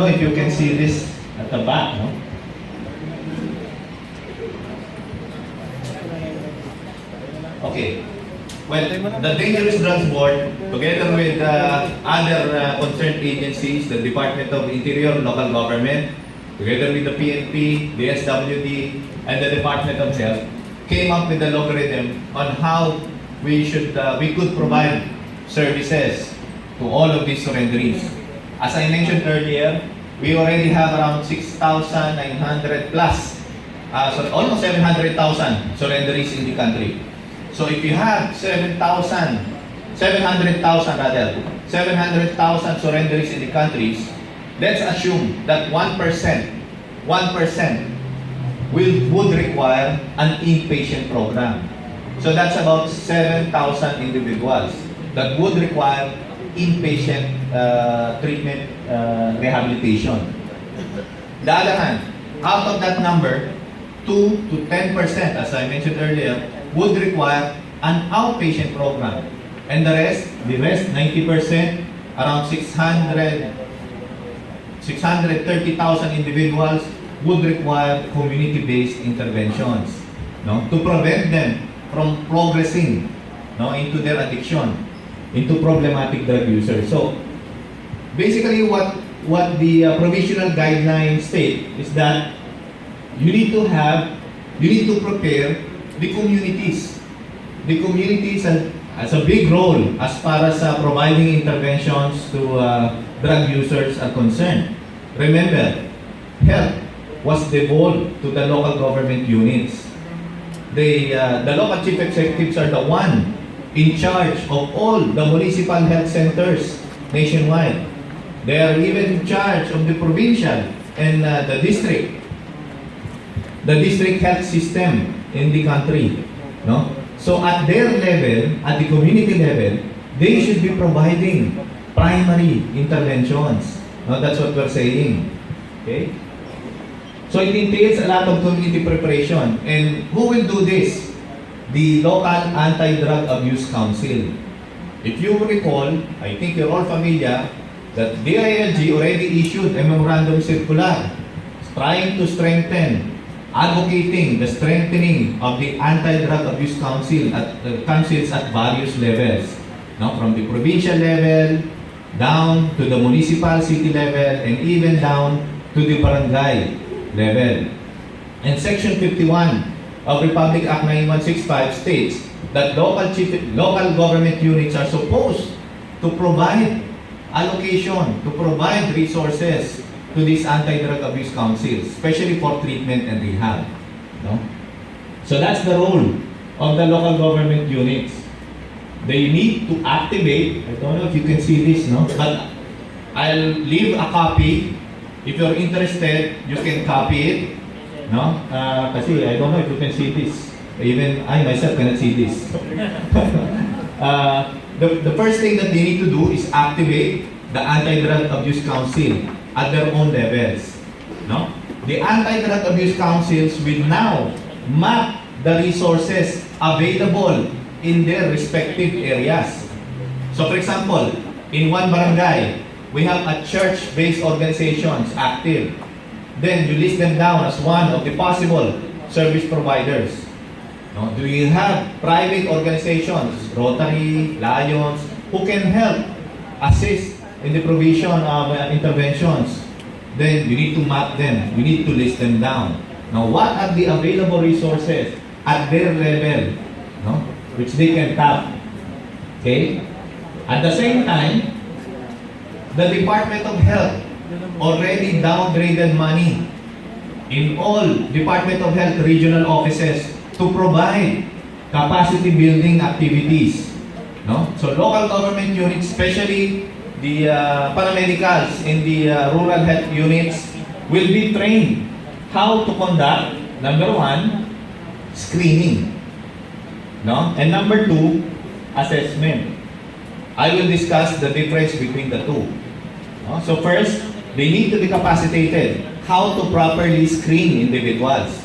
know if you can see this at the back, no? Okay. Well, the Dangerous Drugs Board, together with other concerned agencies, the Department of Interior, local government, together with the PNP, the SWD, and the Department of Health, came up with a logarithm on how we could provide services to all of these surrenderies. As I mentioned earlier, we already have around 6,900 plus, so almost 700,000 surrenderies in the country. So if you have 700,000 surrenderies in the countries, let's assume that 1% would require an inpatient program. So that's about 7,000 individuals that would require inpatient treatment rehabilitation. The other hand, out of that number, 2 to 10%, as I mentioned earlier, would require an outpatient program. And the rest, 90%, around 630,000 individuals would require community-based interventions, no, to prevent them from progressing, no, into their addiction, into problematic drug users. So basically what the provisional guidelines state is that you need to prepare the communities. The communities has a big role as far as providing interventions to drug users are concerned. Remember, health was devolved to the local government units. The local chief executives are the one in charge of all the municipal health centers nationwide. They are even in charge of the provincial and the district health system in the country, no? So at their level, at the community level, they should be providing primary interventions. No, that's what we're saying. Okay? So it entails a lot of community preparation. And who will do this? The local anti-drug abuse council. If you recall, I think you're all familiar that DILG already issued a memorandum circular trying to advocating the strengthening of the anti-drug abuse councils at various levels, now from the provincial level down to the municipal city level and even down to the barangay level. And Section 51 of Republic Act 9165 states that local government units are supposed to provide allocation, to provide resources to these anti-drug abuse councils, especially for treatment and rehab. No? So that's the role of the local government units. They need to activate, I don't know if you can see this, no? But I'll leave a copy. If you're interested, you can copy it. No? Kasi I don't know if you can see this. Even I myself cannot see this. The first thing that they need to do is activate the anti-drug abuse council at their own levels. No? The anti-drug abuse councils will now map the resources available in their respective areas. So for example, in one barangay, we have a church-based organizations active. Then you list them down as one of the possible service providers. No? Do you have private organizations, Rotary, Lions, who can help assist in the provision of interventions? Then you need to map them. You need to list them down. Now, what are the available resources at their level, no, which they can tap? Okay? At the same time, the Department of Health already downgraded money in all Department of Health regional offices to provide capacity building activities. No? So local government units, especially the paramedicals in the rural health units, will be trained how to conduct, number one, screening. No? And number two, assessment. I will discuss the difference between the two. No? So first, they need to be capacitated how to properly screen individuals.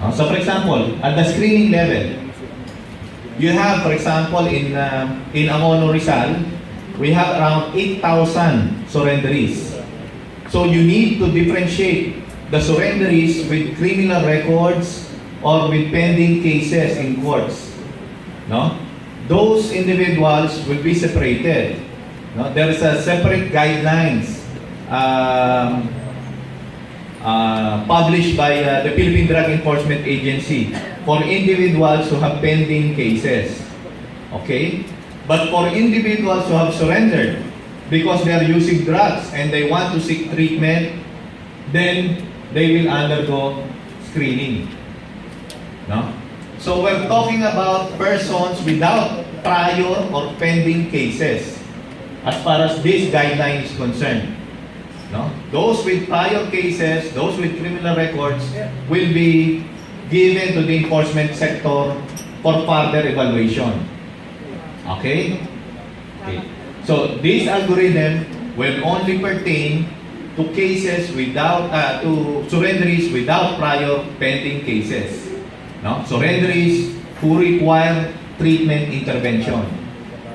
No? So for example, at the screening level, you have, for example, in Angono, Rizal, we have around 8,000 surrenderies. So you need to differentiate the surrenderies with criminal records or with pending cases in courts. No? Those individuals will be separated. No? There's a separate guidelines published by the Philippine Drug Enforcement Agency for individuals who have pending cases. Okay? But for individuals who have surrendered because they are using drugs and they want to seek treatment, then they will undergo screening. No? So we're talking about persons without prior or pending cases as far as this guideline is concerned. No? Those with prior cases, those with criminal records will be given to the enforcement sector for further evaluation. Okay? Okay. So this algorithm will only pertain to cases without, to surrenderies without prior pending cases. No? Surrenderies who require treatment intervention.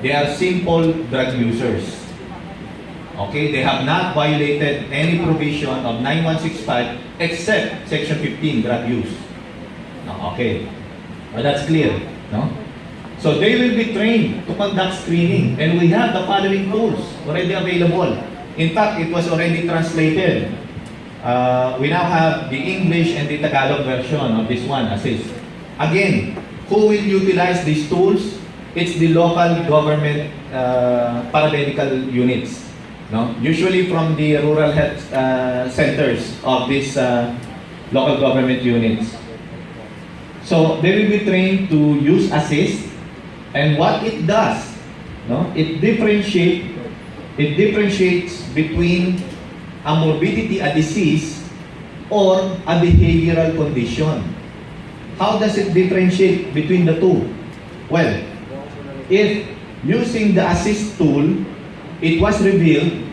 They are simple drug users. Okay, they have not violated any provision of 9165 except Section 15, drug use. No, okay, that's clear. No? So they will be trained to conduct screening, and we have the following tools already available. In fact, it was already translated. We now have the English and the Tagalog version of this one, ASSIST. Again, who will utilize these tools? It's the local government paramedical units. No? Usually from the rural health centers of these local government units. So they will be trained to use ASSIST, and what it does, no? It differentiates between a morbidity, a disease, or a behavioral condition. How does it differentiate between the two? Well, if using the ASSIST tool, it was revealed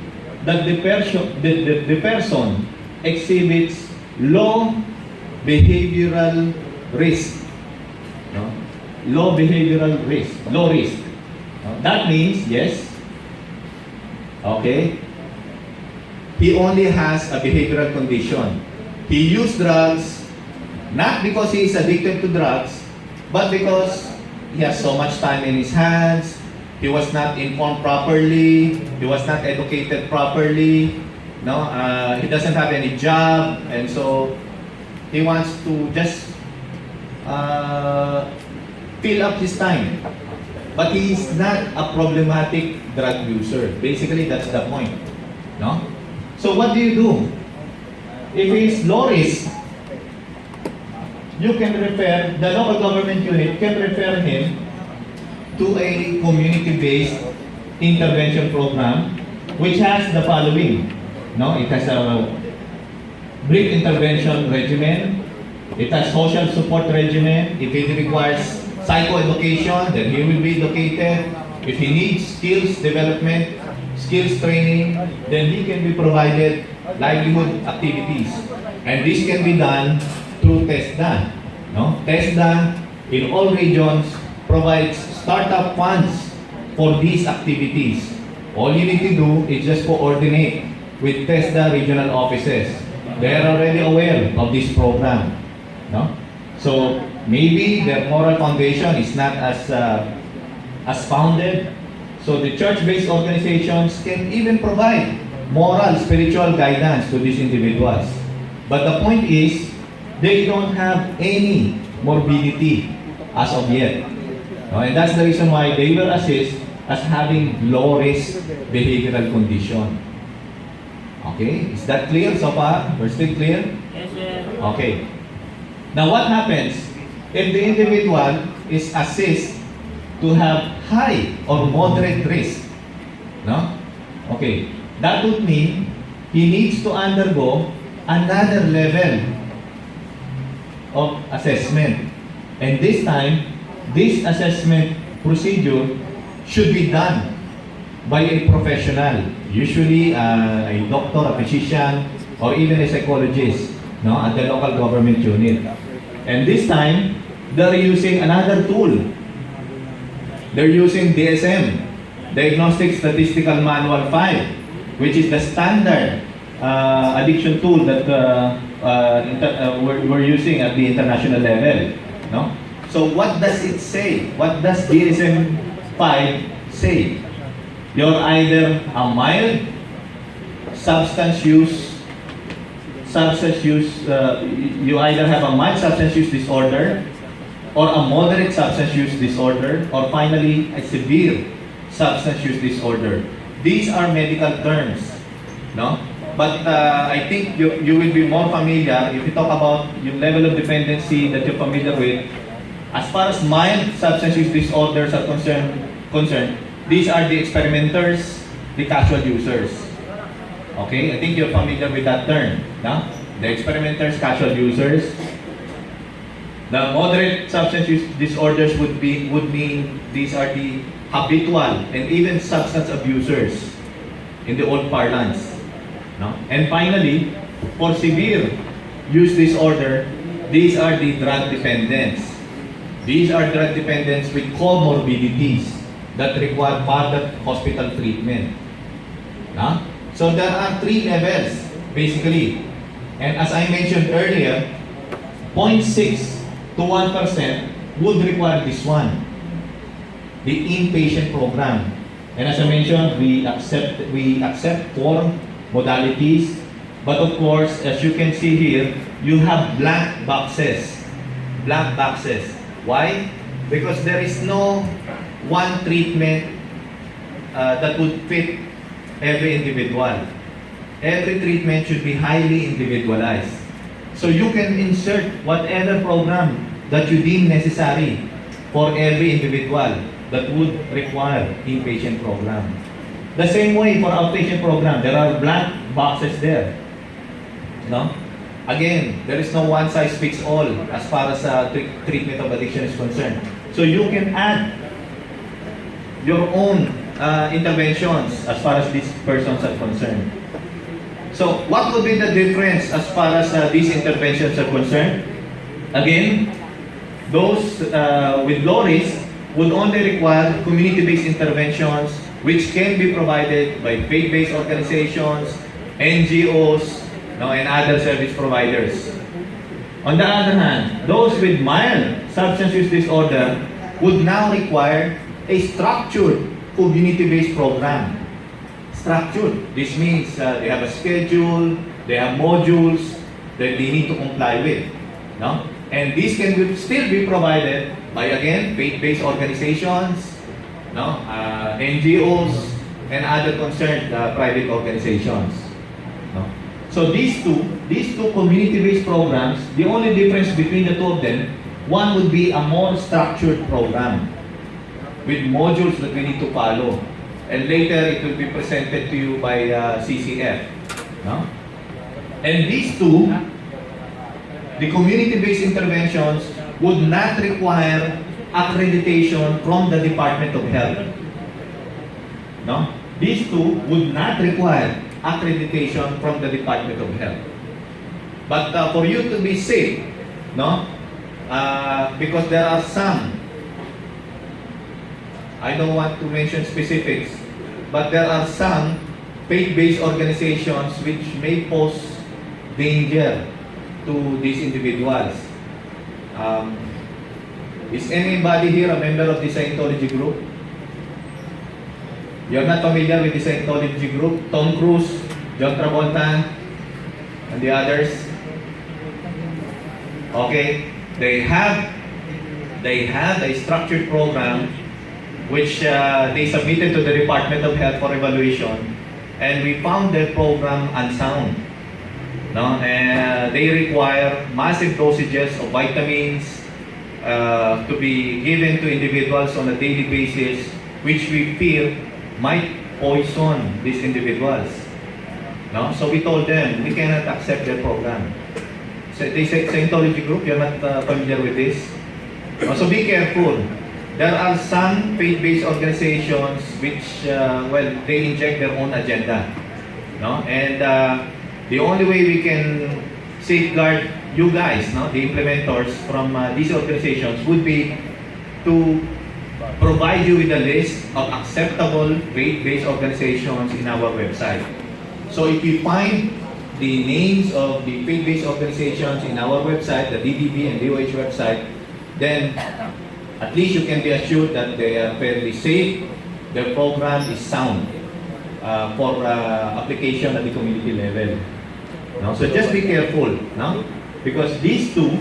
that the person exhibits low behavioral risk. No? Low behavioral risk. Low risk. No? That means, yes, okay, he only has a behavioral condition. He used drugs not because he is addicted to drugs, but because he has so much time in his hands. He was not informed properly. He was not educated properly. No, he doesn't have any job, and so he wants to just fill up his time. But he is not a problematic drug user. Basically, that's the point. No. So what do you do? If he is low risk, you can refer, the local government unit can refer him to a community-based intervention program which has the following. No, it has a brief intervention regimen, it has social support regimen. If it requires psychoeducation, then he will be educated. If he needs skills development, skills training, then he can be provided livelihood activities. And this can be done through TESDA. No? TESDA in all regions provides startup funds for these activities. All you need to do is just coordinate with TESDA regional offices. They are already aware of this program. No? So maybe their moral foundation is not as founded. So the church-based organizations can even provide moral, spiritual guidance to these individuals. But the point is, they don't have any morbidity as of yet. And that's the reason why they were assessed as having low-risk behavioral condition. Okay? Is that clear so far? We're still clear? Yes, sir. Okay. Now what happens if the individual is assessed to have high or moderate risk? No? Okay. That would mean he needs to undergo another level of assessment. And this time, this assessment procedure should be done by a professional, usually a doctor, a physician, or even a psychologist, no, at the local government unit. And this time, they're using another tool. They're using DSM, Diagnostic Statistical Manual 5, which is the standard addiction tool that we're using at the international level. No? So what does it say? What does DSM-5 say? You're either a mild substance use, you either have a mild substance use disorder, or a moderate substance use disorder, or finally a severe substance use disorder. These are medical terms, no? But I think you will be more familiar if you talk about yung level of dependency that you're familiar with. As far as mild substance use disorders are concerned, these are the experimenters, the casual users. Okay, I think you're familiar with that term, no? The experimenters, casual users. The moderate substance use disorders would mean these are the habitual and even substance abusers in the old parlance. No? And finally, for severe use disorder, these are the drug dependents. These are drug dependents with comorbidities that require further hospital treatment. No? So there are 3 levels, basically. And as I mentioned earlier, 0.6 to 1% would require this one, the inpatient program. And as I mentioned, we accept 4 modalities, but of course, as you can see here, you have blank boxes. Blank boxes. Why? Because there is no one treatment that would fit every individual. Every treatment should be highly individualized. So you can insert whatever program that you deem necessary for every individual that would require inpatient program. The same way for outpatient program, there are blank boxes there. No? Again, there is no one size fits all as far as treatment of addiction is concerned. So you can add your own interventions as far as these persons are concerned. So what would be the difference as far as these interventions are concerned? Again, those with low risk would only require community-based interventions which can be provided by faith-based organizations, NGOs, and other service providers. On the other hand, those with mild substance use disorder would now require a structured community-based program. Structured. This means they have a schedule, they have modules that they need to comply with. No? And these can still be provided by, again, faith-based organizations, NGOs, and other concerned private organizations. No? So these two community-based programs, the only difference between the 2 of them, one would be a more structured program with modules that we need to follow. And later, it will be presented to you by CCF. No? And these 2, the community-based interventions would not require accreditation from the Department of Health. No? These 2 would not require accreditation from the Department of Health. But for you to be safe, because there are some, I don't want to mention specifics, but there are some faith-based organizations which may pose danger to these individuals. Is anybody here a member of the Scientology group? You're not familiar with the Scientology group? Tom Cruise, John Travolta, and the others? Okay, they have a structured program which they submitted to the Department of Health for evaluation, and we found their program unsound. No? And they require massive dosages of vitamins to be given to individuals on a daily basis, which we fear might poison these individuals. No? So we told them we cannot accept their program. So they said, Scientology group, you're not familiar with this? So be careful. There are some faith-based organizations which, they inject their own agenda. No? And the only way we can safeguard you guys, the implementers from these organizations, would be to provide you with a list of acceptable faith-based organizations in our website. So if you find the names of the field-based organizations in our website, the DDB and DOH website, then at least you can be assured that they are fairly safe, their program is sound for application at the community level. No? So just be careful, no? Because these two,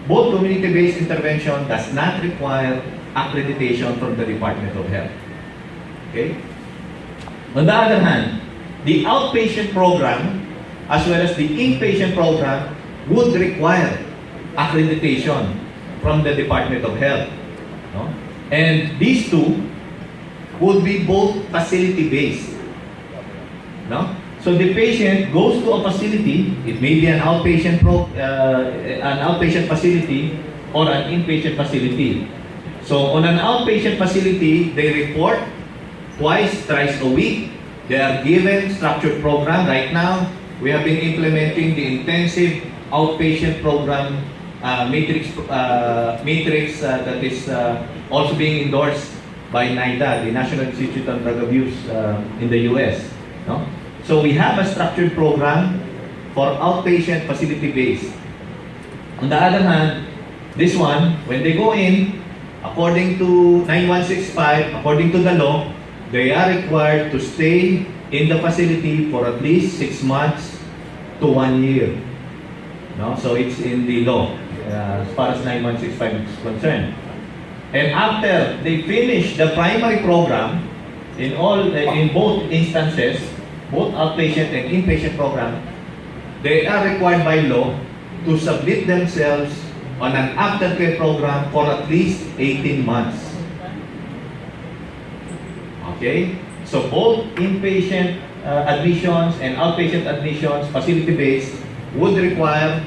both community-based intervention does not require accreditation from the Department of Health. Okay? On the other hand, the outpatient program as well as the inpatient program would require accreditation from the Department of Health. No? And these two would be both facility-based. No? So the patient goes to a facility, it may be an outpatient facility or an inpatient facility. So on an outpatient facility, they report thrice a week. They are given structured program. Right now, we have been implementing the intensive outpatient program matrix that is also being endorsed by NIDA, the National Institute on Drug Abuse in the US. No? So we have a structured program for outpatient facility-based. On the other hand, this one, when they go in, according to 9165, according to the law, they are required to stay in the facility for at least 6 months to 1 year. No? So it's in the law as far as 9165 is concerned. And after they finish the primary program, in both instances, both outpatient and inpatient program, they are required by law to submit themselves on an aftercare program for at least 18 months. Okay? So both inpatient admissions and outpatient admissions, facility-based, would require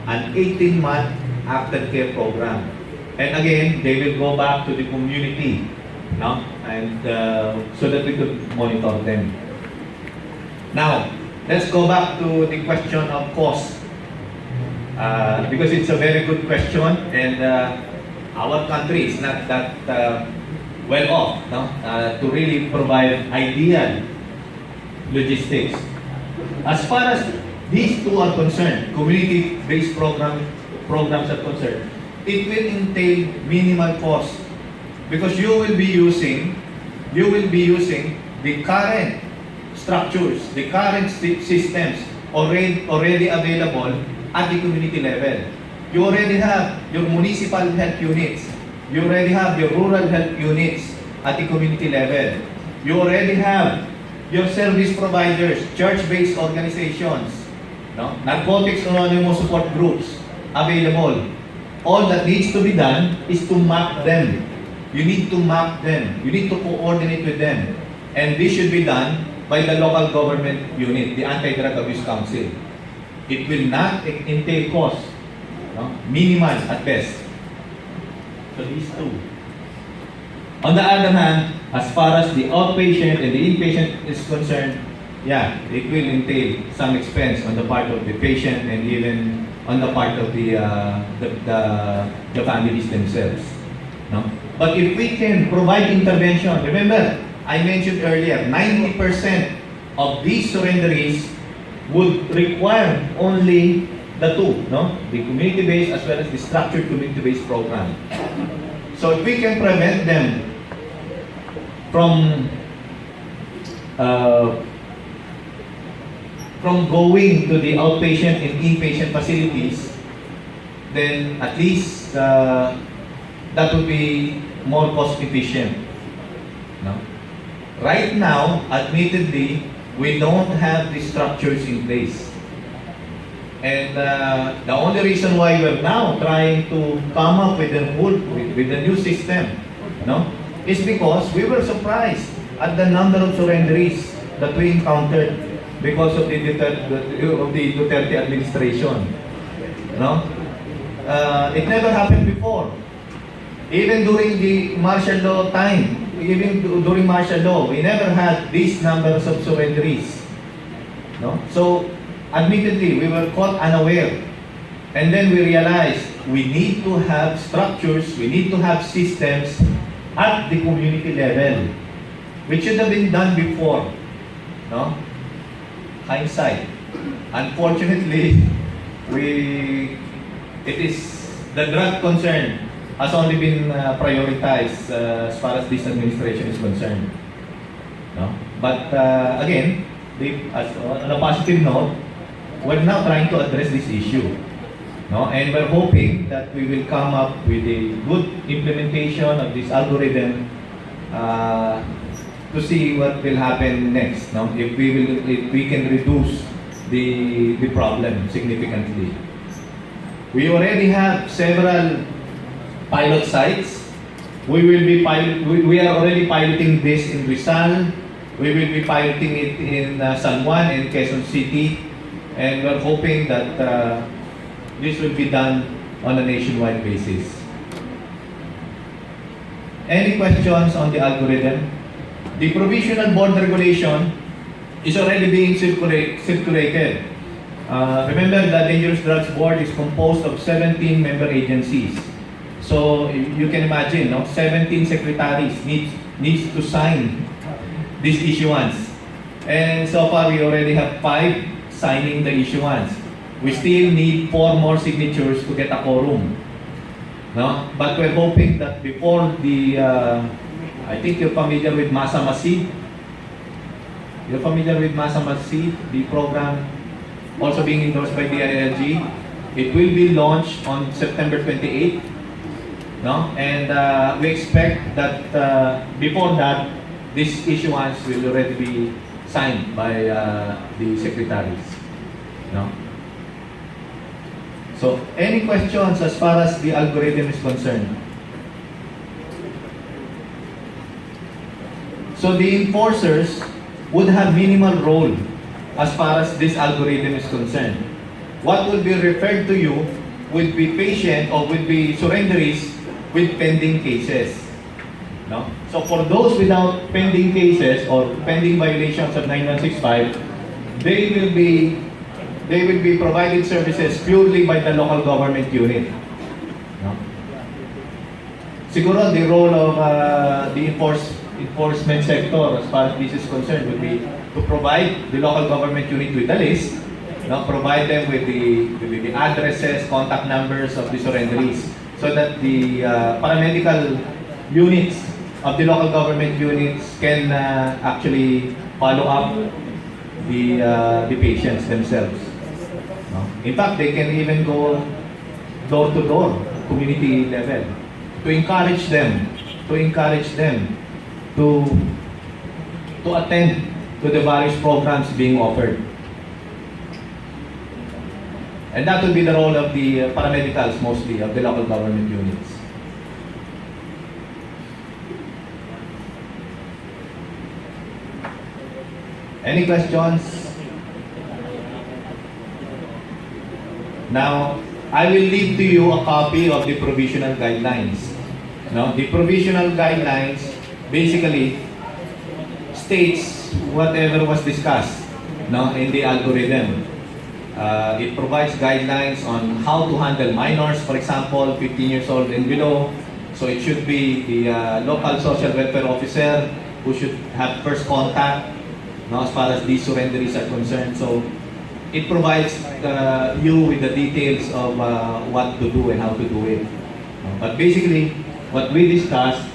an 18-month aftercare program. And again, they will go back to the community, no? And so that we could monitor them. Now, let's go back to the question of cost. Because it's a very good question, and our country is not that well off, no? To really provide ideal logistics. As far as these two are concerned, community-based programs are concerned, it will entail minimal cost because you will be using the current structures, the current systems already available at the community level. You already have your municipal health units. You already have your rural health units at the community level. You already have your service providers, church-based organizations, no? Narcotics Anonymous support groups available. All that needs to be done is to map them. You need to map them. You need to coordinate with them. And this should be done by the local government unit, the Anti-Drug Abuse Council. It will not entail cost, no? Minimal at best. So these two. On the other hand, as far as the outpatient and the inpatient is concerned, yeah, it will entail some expense on the part of the patient and even on the part of the families themselves. No? But if we can provide intervention, remember, I mentioned earlier, 90% of these surrenderies would require only the two, no? The community-based as well as the structured community-based program. So if we can prevent them from going to the outpatient and inpatient facilities, then at least that would be more cost efficient. No? Right now, admittedly, we don't have the structures in place. And the only reason why we're now trying to come up with a new system, no, is because we were surprised at the number of surrenderies that we encountered because of the Duterte administration. No? It never happened before. Even during the martial law time, even during martial law, we never had these numbers of surrenderies. No? So, admittedly, we were caught unaware. And then we realized we need to have structures, we need to have systems at the community level, which should have been done before. No? Hindsight. Unfortunately, it is the drug concern has only been prioritized as far as this administration is concerned. No? But again, on a positive note, we're now trying to address this issue. No? And we're hoping that we will come up with a good implementation of this algorithm to see what will happen next. No? If we can reduce the problem significantly. We already have several pilot sites. We are already piloting this in Rizal. We will be piloting it in San Juan and Quezon City, and we're hoping that this will be done on a nationwide basis. Any questions on the algorithm? The provisional board regulation is already being circulated. Remember, the Dangerous Drugs Board is composed of 17 member agencies. So you can imagine, no? 17 secretaries needs to sign this issuance. And so far, we already have 5 signing the issuance. We still need 4 more signatures to get a quorum. No? But we're hoping that before the, I think you're familiar with Masa Masid. You're familiar with Masa Masid, the program also being endorsed by the NLG. It will be launched on September 28th. No? And we expect that before that, this issuance will already be signed by the secretaries. No? So, any questions as far as the algorithm is concerned? So, the enforcers would have minimal role as far as this algorithm is concerned. What would be referred to you would be patient or would be surrenderies with pending cases. No? So for those without pending cases or pending violations of 9165, they will be provided services purely by the local government unit. No? Siguro the role of the enforcement sector as far as this is concerned would be to provide the local government unit with a list, no? Provide them with the addresses, contact numbers of the surrenderies, so that the paramedical units of the local government units can actually follow up the patients themselves. No? In fact, they can even go door to door, community level, to encourage them to attend to the various programs being offered. And that will be the role of the paramedicals, mostly, of the local government units. Any questions? Now, I will leave to you a copy of the provisional guidelines. Now, the provisional guidelines basically states whatever was discussed, no, in the algorithm. It provides guidelines on how to handle minors, for example, 15 years old and below. So it should be the local social welfare officer who should have first contact, no, as far as these surrenderies are concerned. So it provides you with the details of what to do and how to do it. But basically, what we discussed